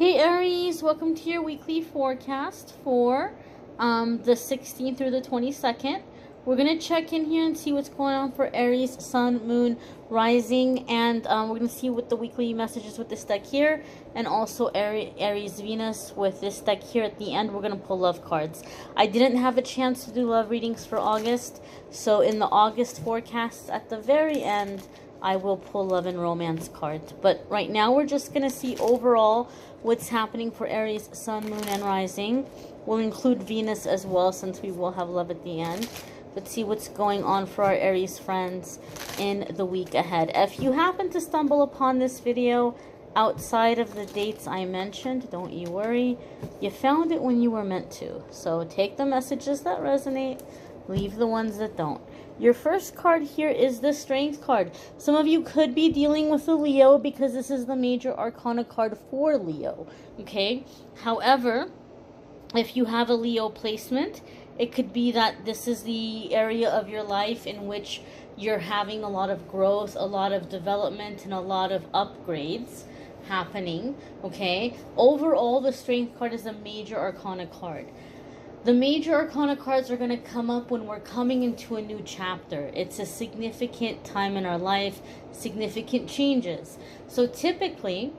Hey Aries, welcome to your weekly forecast for the 16th through the 22nd. We're going to check in here and see what's going on for Aries, Sun, Moon, Rising, and we're going to see what the weekly messages with this deck here, and also Aries, Venus with this deck here. At the end, we're going to pull love cards. I didn't have a chance to do love readings for August, so in the August forecasts at the very end, I will pull love and romance cards. But right now, we're just going to see overall what's happening for Aries, Sun, Moon, and Rising. We'll include Venus as well, since we will have love at the end. Let's see what's going on for our Aries friends in the week ahead. If you happen to stumble upon this video outside of the dates I mentioned, don't you worry. You found it when you were meant to. So take the messages that resonate, leave the ones that don't. Your first card here is the Strength card. Some of you could be dealing with a Leo because this is the major arcana card for Leo, okay? However, if you have a Leo placement, it could be that this is the area of your life in which you're having a lot of growth, a lot of development, and a lot of upgrades happening, okay? Overall, the Strength card is a major arcana card. The major arcana cards are going to come up when we're coming into a new chapter. It's a significant time in our life, significant changes. So typically,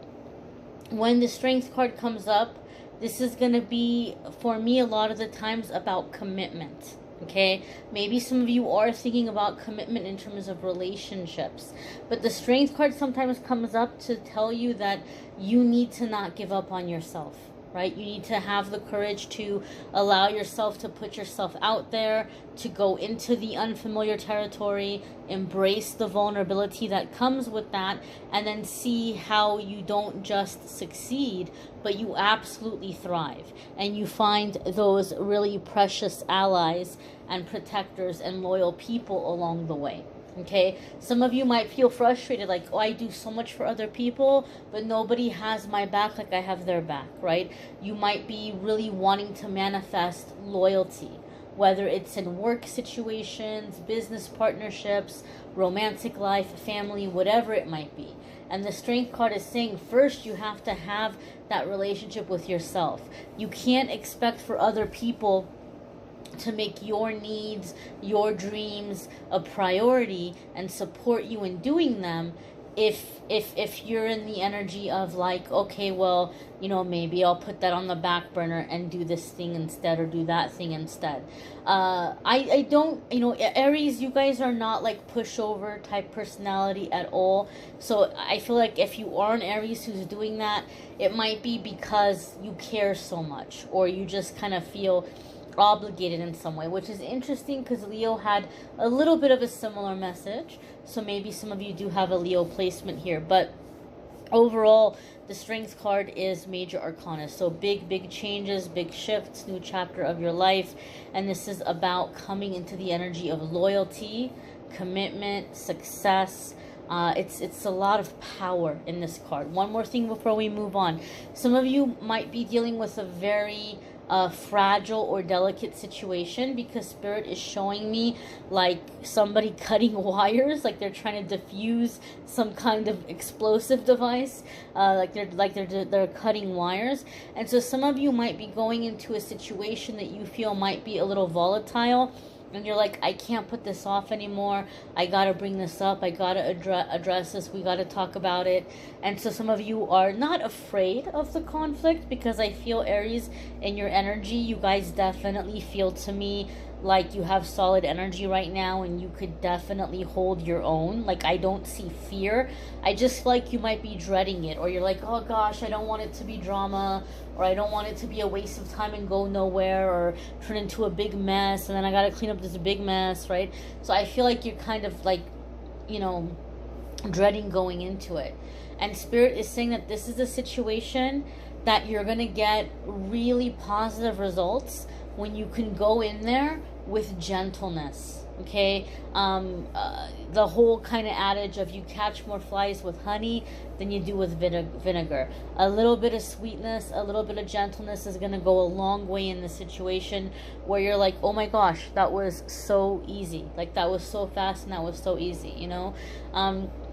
when the Strength card comes up, this is going to be, for me, a lot of the times about commitment, okay? Maybe some of you are thinking about commitment in terms of relationships. But the Strength card sometimes comes up to tell you that you need to not give up on yourself, right? You need to have the courage to allow yourself to put yourself out there, to go into the unfamiliar territory, embrace the vulnerability that comes with that, and then see how you don't just succeed, but you absolutely thrive. And you find those really precious allies and protectors and loyal people along the way. Okay, some of you might feel frustrated, like, oh, I do so much for other people, but nobody has my back like I have their back, right? You might be really wanting to manifest loyalty, whether it's in work situations, business partnerships, romantic life, family, whatever it might be. And the Strength card is saying, first you have to have that relationship with yourself. You can't expect for other people to make your needs, your dreams a priority and support you in doing them if you're in the energy of like, okay, well, you know, maybe I'll put that on the back burner and do this thing instead, or do that thing instead. I don't, you know, Aries, you guys are not like pushover type personality at all. So I feel like if you are an Aries who's doing that, it might be because you care so much, or you just kind of feel obligated in some way, which is interesting because Leo had a little bit of a similar message. So maybe some of you do have a Leo placement here, but overall, the Strength card is major arcana. So big changes, big shifts, new chapter of your life. And this is about coming into the energy of loyalty, commitment, success. It's a lot of power in this card. One more thing before we move on. Some of you might be dealing with a very fragile or delicate situation, because Spirit is showing me like somebody cutting wires, like they're trying to diffuse some kind of explosive device, like they're cutting wires. And so some of you might be going into a situation that you feel might be a little volatile, and you're like, I can't put this off anymore. I got to bring this up. I got to address this. We got to talk about it. And so some of you are not afraid of the conflict, because I feel, Aries, in your energy, you guys definitely feel to me like you have solid energy right now, and you could definitely hold your own. Like, I don't see fear. I just feel like you might be dreading it, or you're like, oh gosh, I don't want it to be drama, or I don't want it to be a waste of time and go nowhere, or turn into a big mess, and then I gotta clean up this big mess, right? So I feel like you're kind of like, you know, dreading going into it. And Spirit is saying that this is a situation that you're gonna get really positive results when you can go in there with gentleness, okay? The whole kind of adage of you catch more flies with honey than you do with vinegar. A little bit of sweetness, a little bit of gentleness is going to go a long way in the situation where you're like, oh my gosh, that was so easy. Like, that was so fast and that was so easy, you know?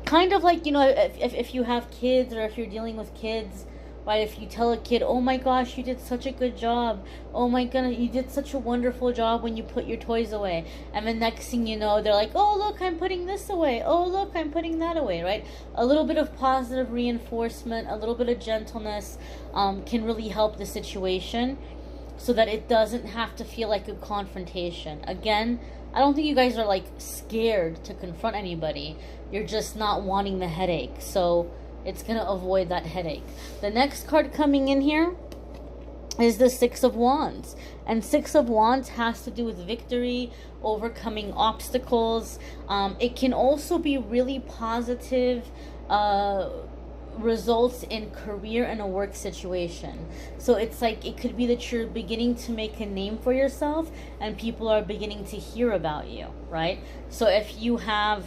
Kind of like, you know, if you have kids, or if you're dealing with kids, right? If you tell a kid, oh my gosh, you did such a good job. Oh my goodness, you did such a wonderful job when you put your toys away. And the next thing you know, they're like, oh, look, I'm putting this away. Oh, look, I'm putting that away, right? A little bit of positive reinforcement, a little bit of gentleness can really help the situation so that it doesn't have to feel like a confrontation. Again, I don't think you guys are like scared to confront anybody. You're just not wanting the headache. So it's going to avoid that headache. The next card coming in here is the Six of Wands. And Six of Wands has to do with victory, overcoming obstacles. It can also be really positive results in career and a work situation. So it's like it could be that you're beginning to make a name for yourself and people are beginning to hear about you, right? So if you have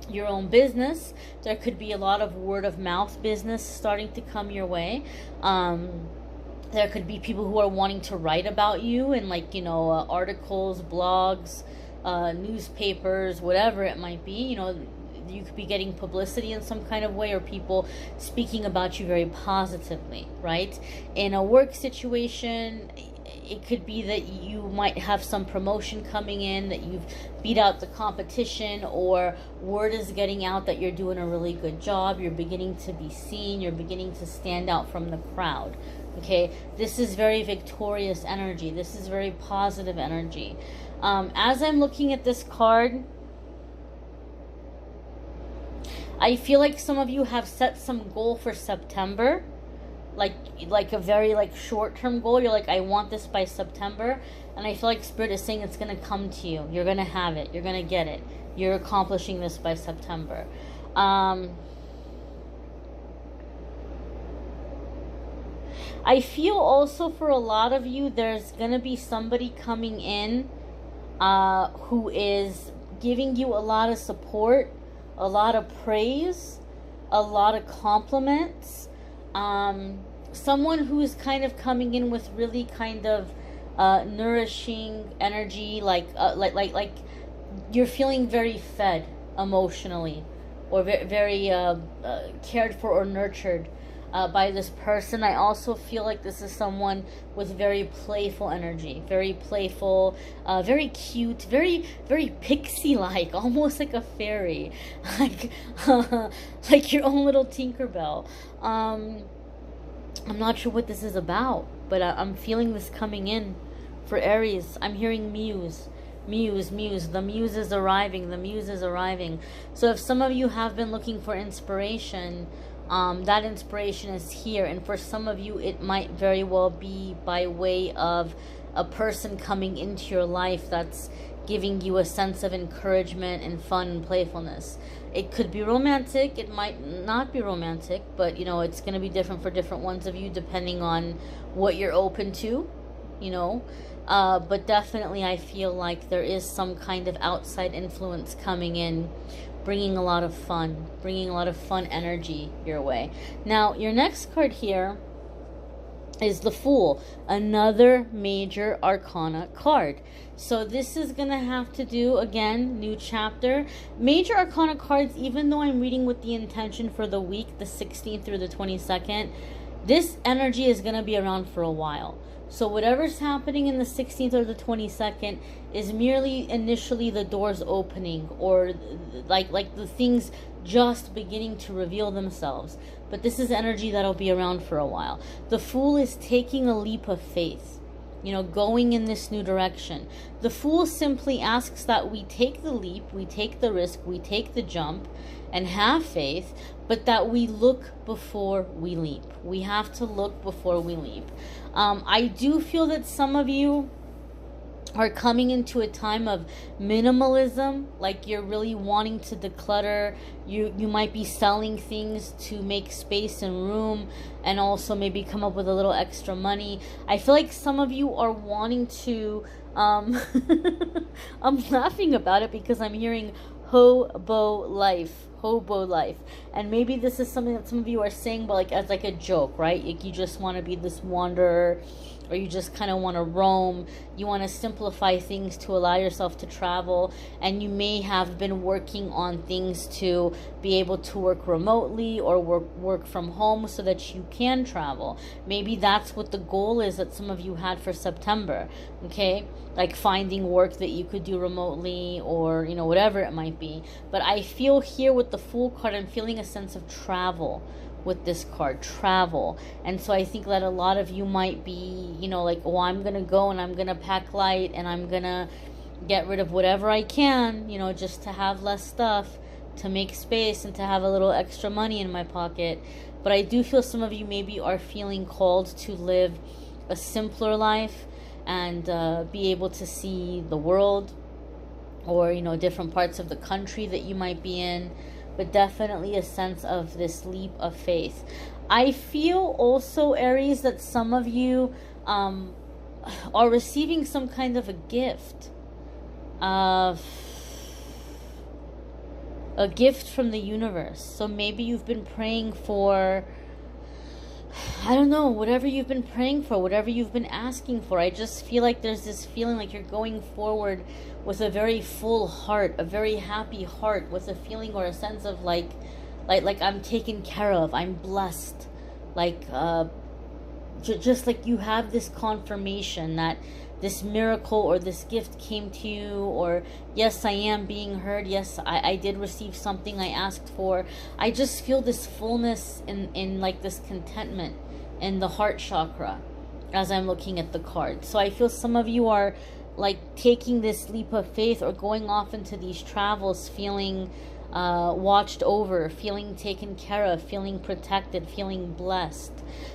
your own business, there could be a lot of word of mouth business starting to come your way. There could be people who are wanting to write about you in, like, you know, articles, blogs, newspapers, whatever it might be. You know, you could be getting publicity in some kind of way, or people speaking about you very positively, right? In a work situation, it could be that you might have some promotion coming in, that you've beat out the competition, or word is getting out that you're doing a really good job. You're beginning to be seen. You're beginning to stand out from the crowd. Okay, this is very victorious energy. This is very positive energy. As I'm looking at this card, I feel like some of you have set some goal for September, like a very like short-term goal. You're like, I want this by September, and I feel like Spirit is saying it's going to come to you. You're going to have it. You're going to get it. You're accomplishing this by September. I feel also for a lot of you, there's going to be somebody coming in who is giving you a lot of support, a lot of praise, a lot of compliments. Someone who is kind of coming in with really kind of nourishing energy, like you're feeling very fed emotionally, or very cared for or nurtured by this person. I also feel like this is someone with very playful energy, very playful, very cute, very pixie-like, almost like a fairy, like your own little Tinkerbell. I'm not sure what this is about, but I'm feeling this coming in for Aries. I'm hearing muse. The muse is arriving. The muse is arriving. So if some of you have been looking for inspiration, that inspiration is here. And for some of you, it might very well be by way of a person coming into your life that's giving you a sense of encouragement and fun and playfulness. It could be romantic. It might not be romantic, but, you know, it's going to be different for different ones of you depending on what you're open to, you know. But definitely I feel like there is some kind of outside influence coming in, bringing a lot of fun, bringing a lot of fun energy your way. Now, your next card here is the Fool, another major arcana card. So this is going to have to do, again, new chapter. Major arcana cards, even though I'm reading with the intention for the week, the 16th through the 22nd, this energy is going to be around for a while. So whatever's happening in the 16th or the 22nd is merely initially the doors opening, or like the things just beginning to reveal themselves. But this is energy that'll be around for a while. The Fool is taking a leap of faith, you know, going in this new direction. The Fool simply asks that we take the leap, we take the risk, we take the jump and have faith, but that we look before we leap. We have to look before we leap. I do feel that some of you are coming into a time of minimalism, like you're really wanting to declutter. You might be selling things to make space and room, and also maybe come up with a little extra money. I feel like some of you are wanting to I'm laughing about it because I'm hearing hobo life. And maybe this is something that some of you are saying, but like as like a joke, right? Like you just want to be this wanderer, or you just kind of want to roam. You want to simplify things to allow yourself to travel. And you may have been working on things to be able to work remotely or work from home so that you can travel. Maybe that's what the goal is that some of you had for September, okay? Like finding work that you could do remotely, or, you know, whatever it might be. But I feel here with the Fool card, I'm feeling a sense of travel with this card, travel. And so I think that a lot of you might be, you know, like, oh, I'm gonna go and I'm gonna pack light and I'm gonna get rid of whatever I can, you know, just to have less stuff, to make space, and to have a little extra money in my pocket. But I do feel some of you maybe are feeling called to live a simpler life and be able to see the world, or, you know, different parts of the country that you might be in. But definitely a sense of this leap of faith. I feel also, Aries, that some of you are receiving some kind of a gift. A gift from the universe. So maybe you've been praying for, I don't know, whatever you've been praying for, whatever you've been asking for. I just feel like there's this feeling like you're going forward with a very full heart, a very happy heart, with a feeling or a sense of like I'm taken care of, I'm blessed, like just like you have this confirmation that this miracle or this gift came to you, or yes, I am being heard, yes, I did receive something I asked for. I just feel this fullness in like this contentment in the heart chakra as I'm looking at the card. So I feel some of you are like taking this leap of faith or going off into these travels feeling watched over, feeling taken care of, feeling protected, feeling blessed.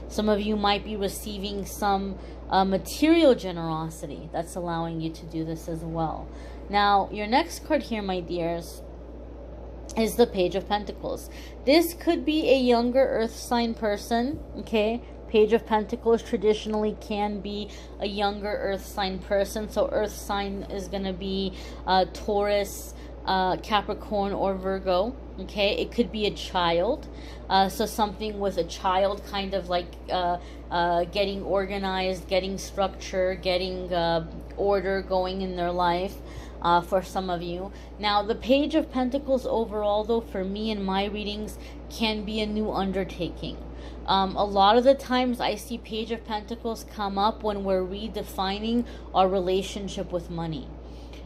Some of you might be receiving some material generosity that's allowing you to do this as well. Now, your next card here, my dears, is the Page of Pentacles. This could be a younger earth sign person, okay? Page of Pentacles traditionally can be a younger earth sign person. So earth sign is going to be Taurus, Capricorn, or Virgo. Okay, it could be a child. So something with a child, kind of like getting organized, getting structure, getting order going in their life. For some of you. Now, the Page of Pentacles overall, though, for me in my readings, can be a new undertaking. A lot of the times I see Page of Pentacles come up when we're redefining our relationship with money.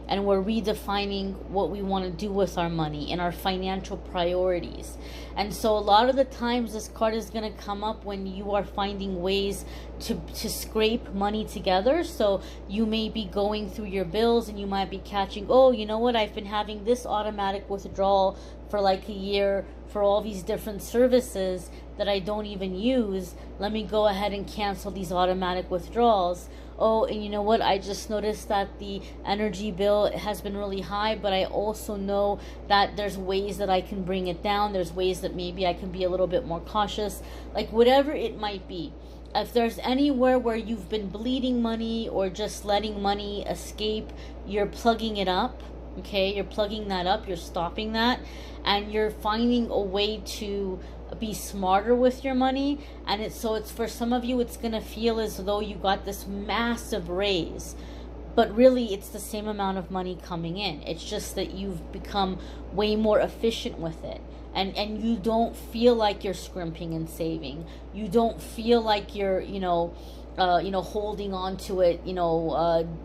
And we're redefining what we want to do with our money and our financial priorities. And so a lot of the times this card is going to come up when you are finding ways to scrape money together. So you may be going through your bills and you might be catching, oh, you know what, I've been having this automatic withdrawal for like a year for all these different services that I don't even use. Let me go ahead and cancel these automatic withdrawals. Oh, and you know what? I just noticed that the energy bill has been really high, but I also know that there's ways that I can bring it down. There's ways that maybe I can be a little bit more cautious. Like whatever it might be. If there's anywhere where you've been bleeding money or just letting money escape, you're plugging it up. Okay, you're plugging that up. You're stopping that. And you're finding a way to be smarter with your money. And it's for some of you, it's going to feel as though you got this massive raise, but really it's the same amount of money coming in. It's just that you've become way more efficient with it, and you don't feel like you're scrimping and saving. You don't feel like you're holding on to it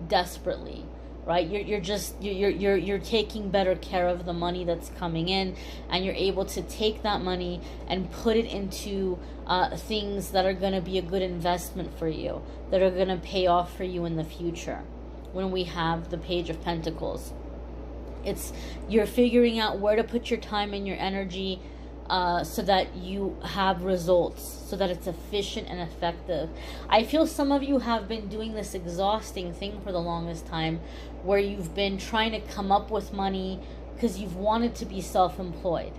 desperately. Right, you're taking better care of the money that's coming in, and you're able to take that money and put it into things that are going to be a good investment for you, that are going to pay off for you in the future. When we have the Page of Pentacles, you're figuring out where to put your time and your energy so that you have results, so that it's efficient and effective. I feel some of you have been doing this exhausting thing for the longest time, where you've been trying to come up with money because you've wanted to be self-employed.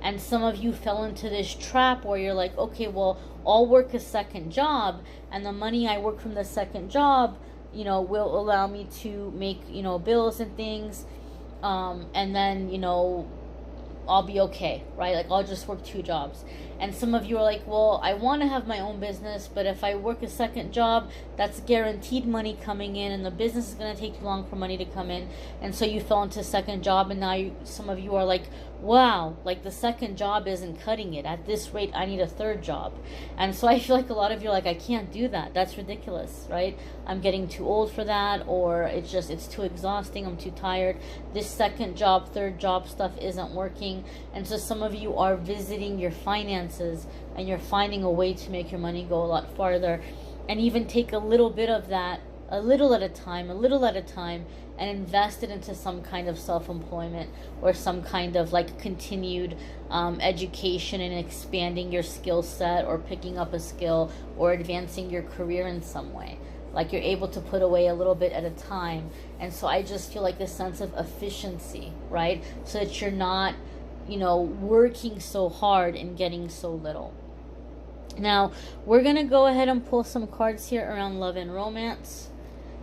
And some of you fell into this trap where you're like, okay, well, I'll work a second job, and the money I work from the second job, will allow me to make, bills and things. And then, I'll be okay, right? Like, I'll just work 2 jobs. And some of you are like, well, I want to have my own business, but if I work a second job, that's guaranteed money coming in, and the business is going to take too long for money to come in. And so you fell into a second job, and now some of you are like, wow, like the second job isn't cutting it. At this rate, I need a third job. And so I feel like a lot of you are like, I can't do that. That's ridiculous, right? I'm getting too old for that, or it's too exhausting. I'm too tired. This second job, third job stuff isn't working. And so some of you are visiting your finances, and you're finding a way to make your money go a lot farther, and even take a little bit of that, a little at a time, and invest it into some kind of self-employment, or some kind of like continued education and expanding your skill set, or picking up a skill, or advancing your career in some way. Like, you're able to put away a little bit at a time. And so I just feel like this sense of efficiency, right? So that you're not, working so hard and getting so little. Now, we're going to go ahead and pull some cards here around love and romance,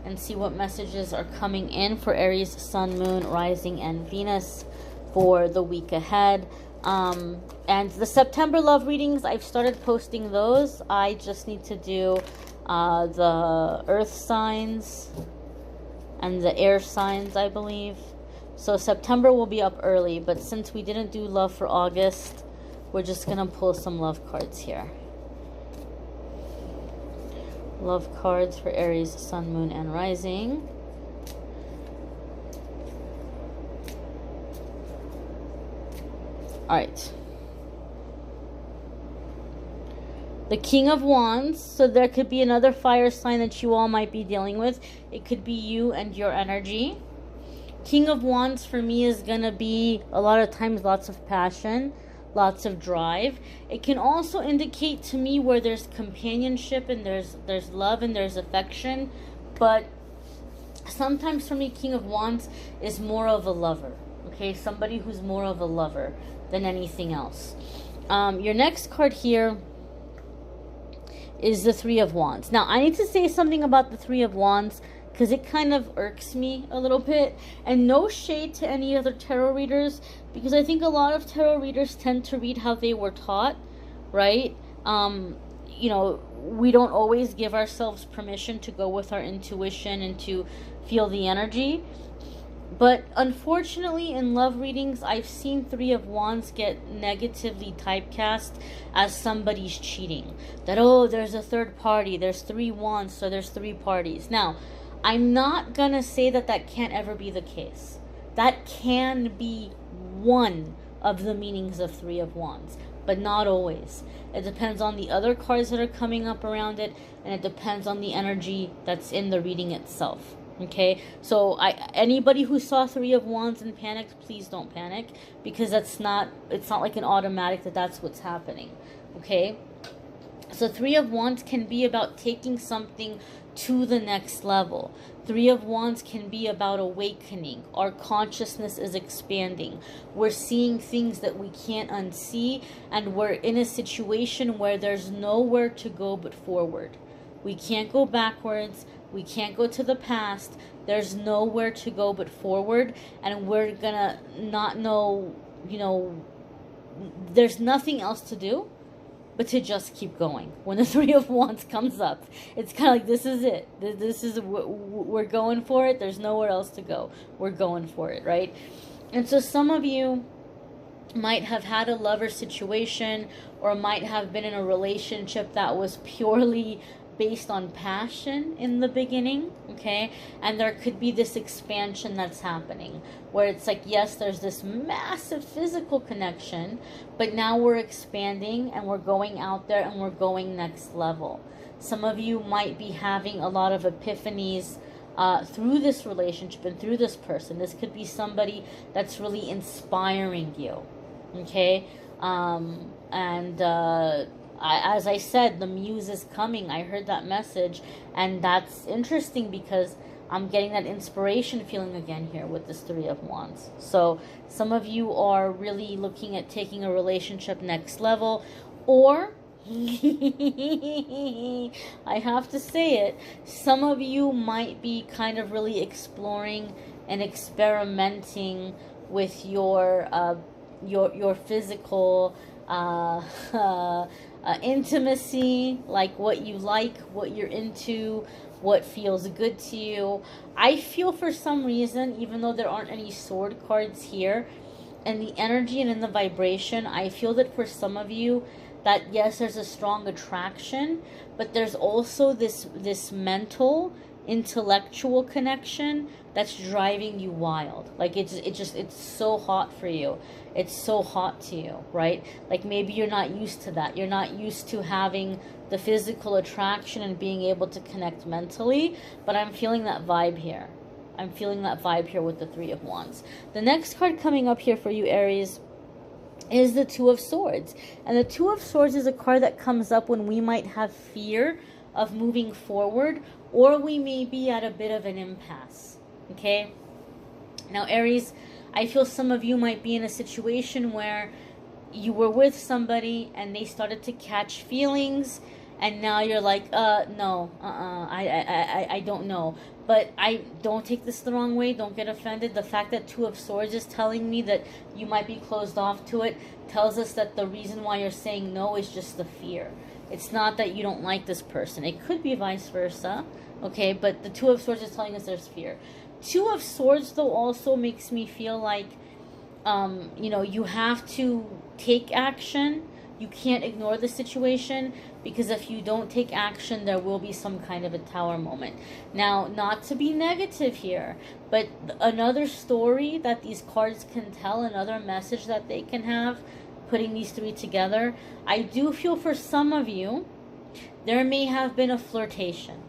and see what messages are coming in for Aries, Sun, Moon, Rising, and Venus for the week ahead. And the September love readings, I've started posting those. I just need to do the earth signs and the air signs, I believe. So September will be up early, but since we didn't do love for August, we're just going to pull some love cards here. Love cards for Aries, Sun, Moon, and Rising. All right. The King of Wands. So there could be another fire sign that you all might be dealing with. It could be you and your energy. King of Wands for me is going to be a lot of times lots of passion, lots of drive. It can also indicate to me where there's companionship, and there's love, and there's affection. But sometimes for me, King of Wands is more of a lover. Okay, somebody who's more of a lover than anything else. Your next card here is the Three of Wands. Now, I need to say something about the Three of Wands, because it kind of irks me a little bit. And no shade to any other tarot readers, because I think a lot of tarot readers tend to read how they were taught, right? We don't always give ourselves permission to go with our intuition and to feel the energy. But unfortunately, in love readings, I've seen Three of Wands get negatively typecast as somebody's cheating. That, oh, there's a third party, there's 3 wands, so there's 3 parties. Now, I'm not going to say that that can't ever be the case. That can be one of the meanings of Three of Wands, but not always. It depends on the other cards that are coming up around it, and it depends on the energy that's in the reading itself. Okay, so anybody who saw Three of Wands and panicked, please don't panic, because it's not like an automatic that's what's happening. Okay, so Three of Wands can be about taking something to the next level. Three of Wands can be about awakening. Our consciousness is expanding. We're seeing things that we can't unsee, and we're in a situation where there's nowhere to go but forward. We can't go backwards. We can't go to the past. There's nowhere to go but forward, and we're gonna not know, there's nothing else to do but to just keep going. When the Three of Wands comes up, it's kind of like, this is it. We're going for it. There's nowhere else to go. We're going for it, right? And so some of you might have had a lover situation, or might have been in a relationship that was purely based on passion in the beginning, okay? And there could be this expansion that's happening, where it's like, yes, there's this massive physical connection, but now we're expanding, and we're going out there, and we're going next level. Some of you might be having a lot of epiphanies through this relationship and through this person. This could be somebody that's really inspiring you, okay? As I said, the muse is coming. I heard that message, and that's interesting because I'm getting that inspiration feeling again here with this Three of Wands. So some of you are really looking at taking a relationship next level, or I have to say it, some of you might be kind of really exploring and experimenting with your your physical intimacy, like what you like, what you're into, what feels good to you. I feel for some reason, even though there aren't any sword cards here, and the energy and in the vibration, I feel that for some of you, that yes, there's a strong attraction, but there's also this mental, intellectual connection that's driving you wild. Like it's so hot for you. It's so hot to you, right? Like maybe you're not used to that. You're not used to having the physical attraction and being able to connect mentally, but I'm feeling that vibe here. I'm feeling that vibe here with the Three of Wands. The next card coming up here for you, Aries, is the Two of Swords. And the Two of Swords is a card that comes up when we might have fear of moving forward, or we may be at a bit of an impasse. Okay? Now, Aries, I feel some of you might be in a situation where you were with somebody and they started to catch feelings, and now you're like, no, I don't know. But I don't take this the wrong way. Don't get offended. The fact that Two of Swords is telling me that you might be closed off to it tells us that the reason why you're saying no is just the fear. It's not that you don't like this person. It could be vice versa, okay? But the Two of Swords is telling us there's fear. Two of Swords, though, also makes me feel like, you have to take action. You can't ignore the situation, because if you don't take action, there will be some kind of a tower moment. Now, not to be negative here, but another story that these cards can tell, another message that they can have, putting these three together, I do feel for some of you, there may have been a flirtation.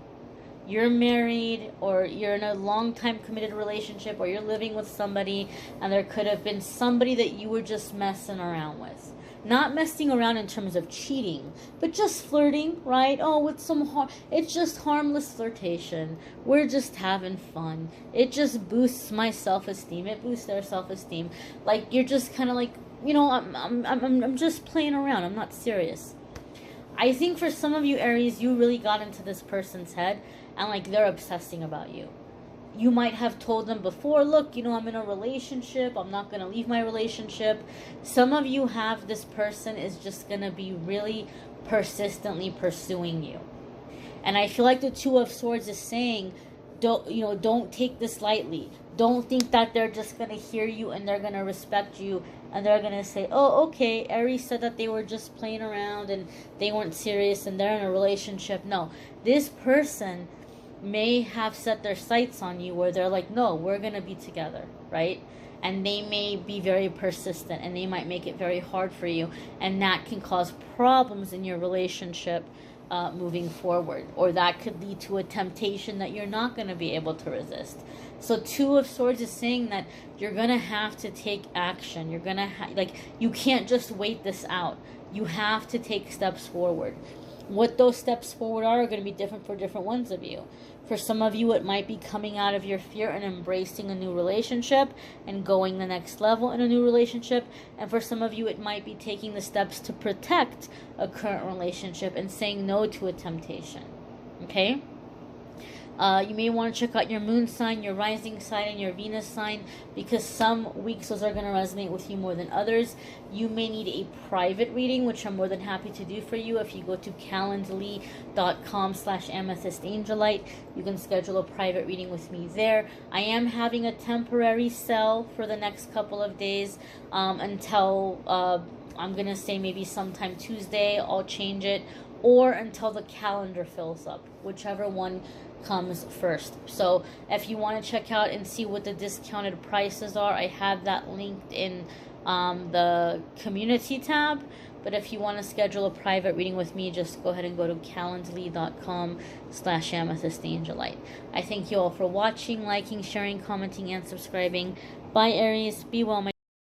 You're married, or you're in a long-time committed relationship, or you're living with somebody, and there could have been somebody that you were just messing around with. Not messing around in terms of cheating, but just flirting, right? Oh, with it's just harmless flirtation. We're just having fun. It just boosts my self-esteem. It boosts their self-esteem. Like, you're just kind of like, I'm just playing around. I'm not serious. I think for some of you, Aries, you really got into this person's head, and like they're obsessing about you. You might have told them before, look, I'm in a relationship. I'm not going to leave my relationship. Some of you have this person is just going to be really persistently pursuing you. And I feel like the Two of Swords is saying, don't take this lightly. Don't think that they're just going to hear you and they're going to respect you and they're going to say, oh, okay, Aries said that they were just playing around and they weren't serious and they're in a relationship. No, this person may have set their sights on you where they're like, no, we're going to be together, right? And they may be very persistent and they might make it very hard for you. And that can cause problems in your relationship moving forward. Or that could lead to a temptation that you're not going to be able to resist. So Two of Swords is saying that you're going to have to take action. You're going to you can't just wait this out. You have to take steps forward. What those steps forward are going to be different for different ones of you. For some of you, it might be coming out of your fear and embracing a new relationship and going the next level in a new relationship. And for some of you, it might be taking the steps to protect a current relationship and saying no to a temptation. Okay? You may want to check out your moon sign, your rising sign, and your Venus sign, because some weeks those are going to resonate with you more than others. You may need a private reading, which I'm more than happy to do for you. If you go to calendly.com/amethystangelite, you can schedule a private reading with me there. I am having a temporary sale for the next couple of days until, I'm going to say maybe sometime Tuesday. I'll change it, or until the calendar fills up, whichever one comes first. So if you want to check out and see what the discounted prices are, I have that linked in the community tab. But if you want to schedule a private reading with me, just go ahead and go to calendly.com/amethystangelite. I thank you all for watching, liking, sharing, commenting, and subscribing. Bye, Aries. Be well, my